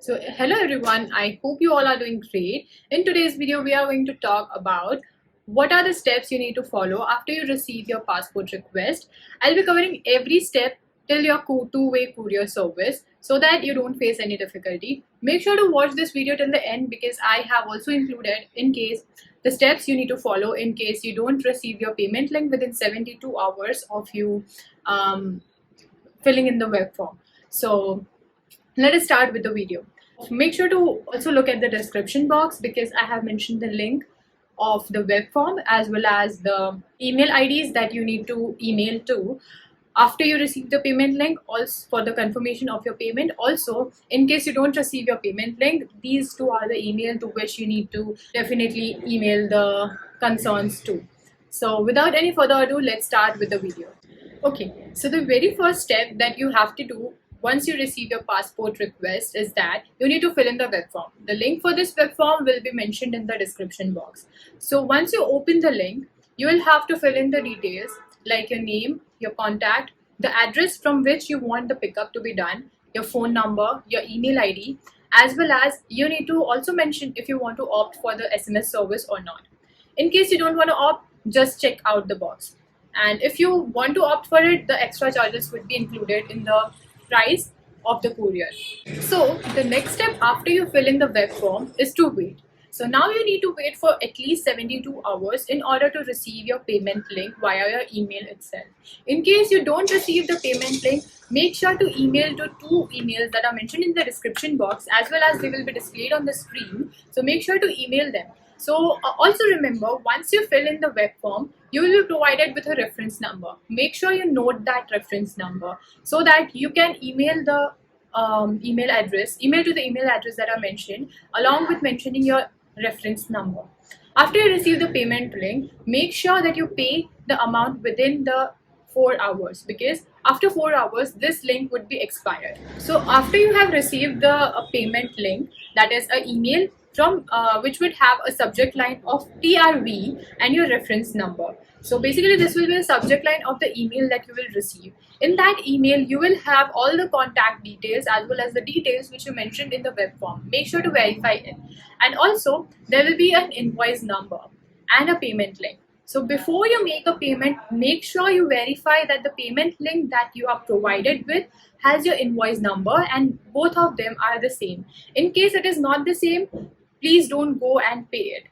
So hello everyone, I hope you all are doing great. In today's video, we are going to talk about what are the steps you need to follow after you receive your passport request. I'll be covering every step till your two-way courier service so that you don't face any difficulty. Make sure to watch this video till the end because I have also included in case the steps you need to follow in case you don't receive your payment link within 72 hours of you filling in the web form. So let us start with the video. Make sure to also look at the description box because I have mentioned the link of the web form as well as the email IDs that you need to email to after you receive the payment link, also for the confirmation of your payment. Also, in case you don't receive your payment link, these two are the email to which you need to definitely email the concerns to. So without any further ado, let's start with the video. Okay, so the very first step that you have to do once you receive your passport request is that you need to fill in the web form. The link for this web form will be mentioned in the description box. So once you open the link, you will have to fill in the details like your name, your contact, the address from which you want the pickup to be done, your phone number, your email ID, as well as you need to also mention if you want to opt for the SMS service or not. In case you don't want to opt, just check out the box. And if you want to opt for it, the extra charges would be included in the price of the courier. So the next step after you fill in the web form is to wait. So now you need to wait for at least 72 hours in order to receive your payment link via your email itself. In case you don't receive the payment link, make sure to email to two emails that are mentioned in the description box as well as they will be displayed on the screen. So make sure to email them. So also remember, once you fill in the web form, you will be provided with a reference number. Make sure you note that reference number so that you can email the email to the email address that are mentioned along with mentioning your reference number. After you receive the payment link, make sure that you pay the amount within the 4 hours because after 4 hours this link would be expired. So after you have received the payment link, that is an email from which would have a subject line of TRV and your reference number. So basically this will be the subject line of the email that you will receive. In that email you will have all the contact details as well as the details which you mentioned in the web form. Make sure to verify it. And also there will be an invoice number and a payment link. So before you make a payment, make sure you verify that the payment link that you are provided with has your invoice number and both of them are the same. In case it is not the same, please don't go and pay it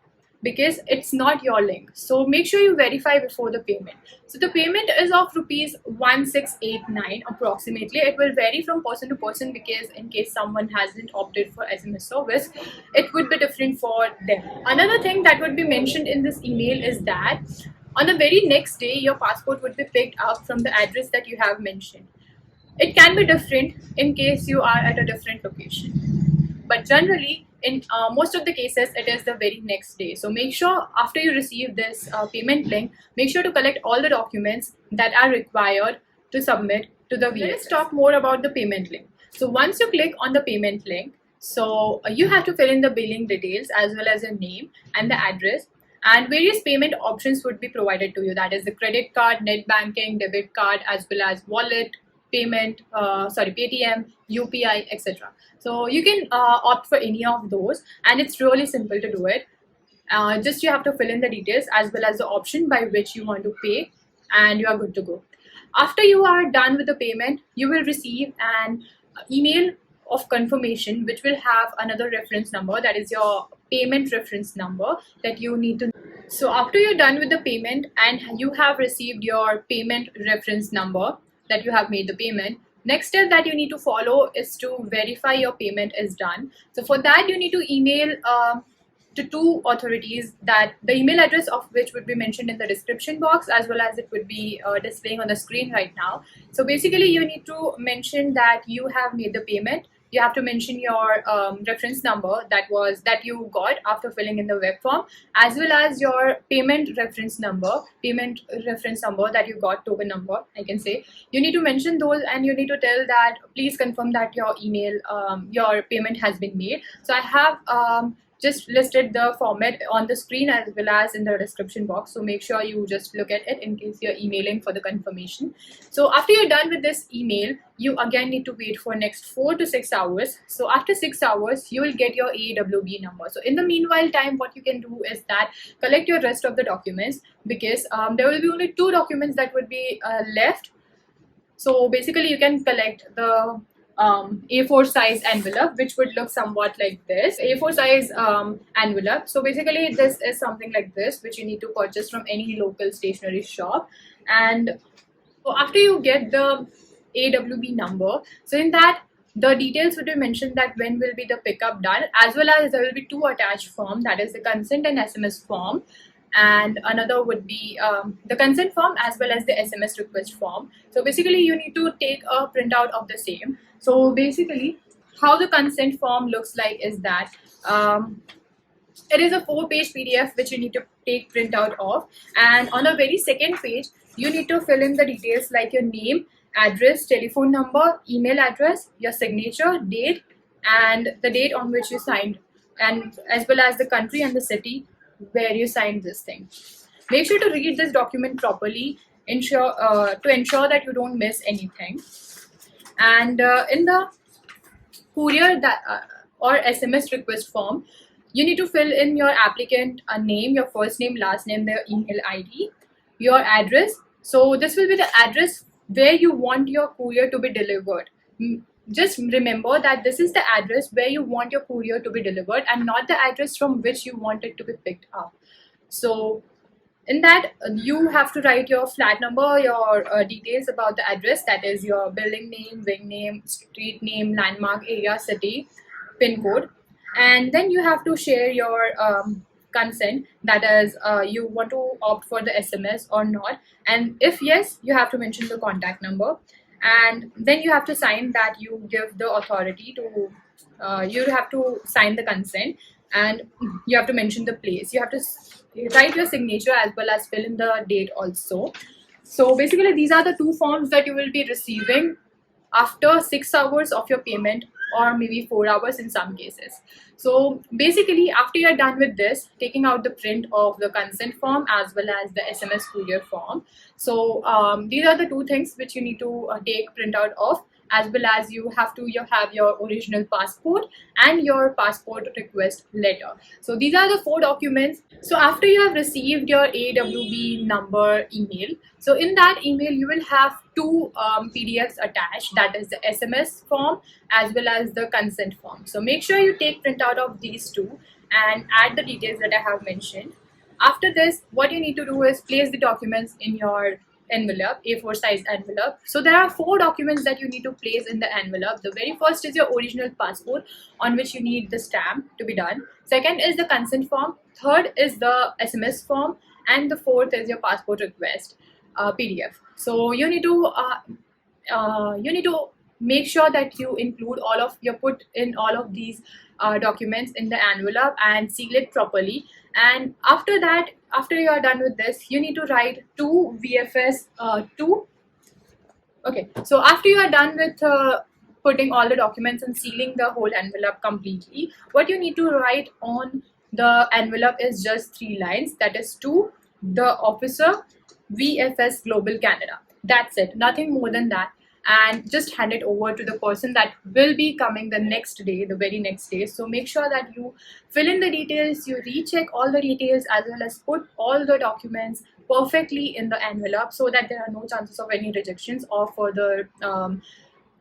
because it's not your link. So make sure you verify before the payment. So the payment is of rupees 1689 approximately. It will vary from person to person because in case someone hasn't opted for SMS service, it would be different for them. Another thing that would be mentioned in this email is that on the very next day, your passport would be picked up from the address that you have mentioned. It can be different in case you are at a different location. But generally, in most of the cases, it is the very next day. So make sure after you receive this payment link, make sure to collect all the documents that are required to submit to the VFS. Let's talk more about the payment link. So once you click on the payment link, so you have to fill in the billing details as well as your name and the address. And various payment options would be provided to you. That is the credit card, net banking, debit card, as well as wallet, payment, Paytm, UPI, etc. So you can opt for any of those and it's really simple to do it. Just you have to fill in the details as well as the option by which you want to pay and you are good to go. After you are done with the payment, you will receive an email of confirmation which will have another reference number, that is your payment reference number that you need to. So after you're done with the payment and you have received your payment reference number that you have made the payment, next step that you need to follow is to verify your payment is done. So for that you need to email to two authorities that the email address of which would be mentioned in the description box as well as it would be displaying on the screen right now. So basically you need to mention that you have made the payment. You have to mention your reference number that you got after filling in the web form, as well as your payment reference number that you got, token number I can say. You need to mention those and you need to tell that please confirm that your email your payment has been made. So I have just listed the format on the screen as well as in the description box, so make sure you just look at it in case you're emailing for the confirmation. So after you're done with this email, you again need to wait for next 4 to 6 hours. So after 6 hours you will get your AWB number. So in the meanwhile time, what you can do is that collect your rest of the documents, because there will be only 2 documents that would be left. So basically you can collect the A4 size envelope, which would look somewhat like this. A4 size envelope. So basically this is something like this, which you need to purchase from any local stationery shop. And so after you get the AWB number, so in that the details would be mentioned, that when will be the pickup done, as well as there will be 2 attached form, that is the consent and SMS form, and another would be the consent form as well as the SMS request form. So basically you need to take a printout of the same. So basically how the consent form looks like is that it is a 4-page PDF which you need to take printout of, and on the very second page you need to fill in the details like your name, address, telephone number, email address, your signature, date, and the date on which you signed, and as well as the country and the city where you signed this thing. Make sure to read this document properly, to ensure that you don't miss anything. And in the courier or SMS request form, you need to fill in your applicant name, your first name, last name, their email ID, your address. So this will be the address where you want your courier to be delivered. Just remember that this is the address where you want your courier to be delivered, and not the address from which you want it to be picked up. So in that you have to write your flat number, your details about the address, that is your building name, wing name, street name, landmark, area, city, pin code, and then you have to share your consent, that is you want to opt for the SMS or not, and if yes, you have to mention the contact number, and then you have to sign that you give the authority to you have to sign the consent, and you have to mention the place. You have to write your signature as well as fill in the date also. So basically these are the 2 forms that you will be receiving after 6 hours of your payment, or maybe 4 hours in some cases. So basically after you're done with this, taking out the print of the consent form as well as the SMS courier form, so these are the 2 things which you need to take printout of, as well as you have your original passport and your passport request letter. So these are the 4 documents. So after you have received your AWB number email, so in that email you will have 2 PDFs attached, that is the SMS form as well as the consent form. So make sure you take printout of these 2 and add the details that I have mentioned. After this, what you need to do is place the documents in your envelope, A4 size envelope. So there are 4 documents that you need to place in the envelope. The very first is your original passport, on which you need the stamp to be done. Second is the consent form. Third is the SMS form, and the fourth is your passport request PDF. So you need to make sure that you put in all of these documents in the envelope and seal it properly. And after that, after you are done with this, you need to write 2 VFS 2. Okay, so after you are done with putting all the documents and sealing the whole envelope completely, what you need to write on the envelope is just 3 lines, that is to the officer, VFS Global Canada. That's it, nothing more than that. And just hand it over to the person that will be coming the next day, the very next day. So make sure that you fill in the details, you recheck all the details, as well as put all the documents perfectly in the envelope, so that there are no chances of any rejections or further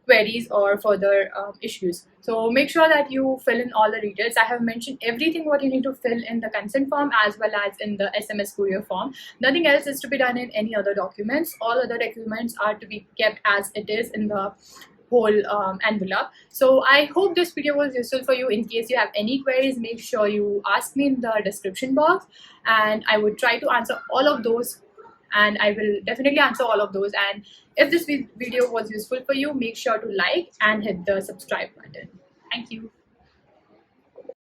queries or further issues. So make sure that you fill in all the details. I have mentioned everything what you need to fill in the consent form as well as in the SMS courier form. Nothing else is to be done in any other documents. All other documents are to be kept as it is in the whole envelope. So I hope this video was useful for you. In case you have any queries, make sure you ask me in the description box, and I would try to answer all of those, and I will definitely answer all of those. And if this video was useful for you, make sure to like and hit the subscribe button. Thank you.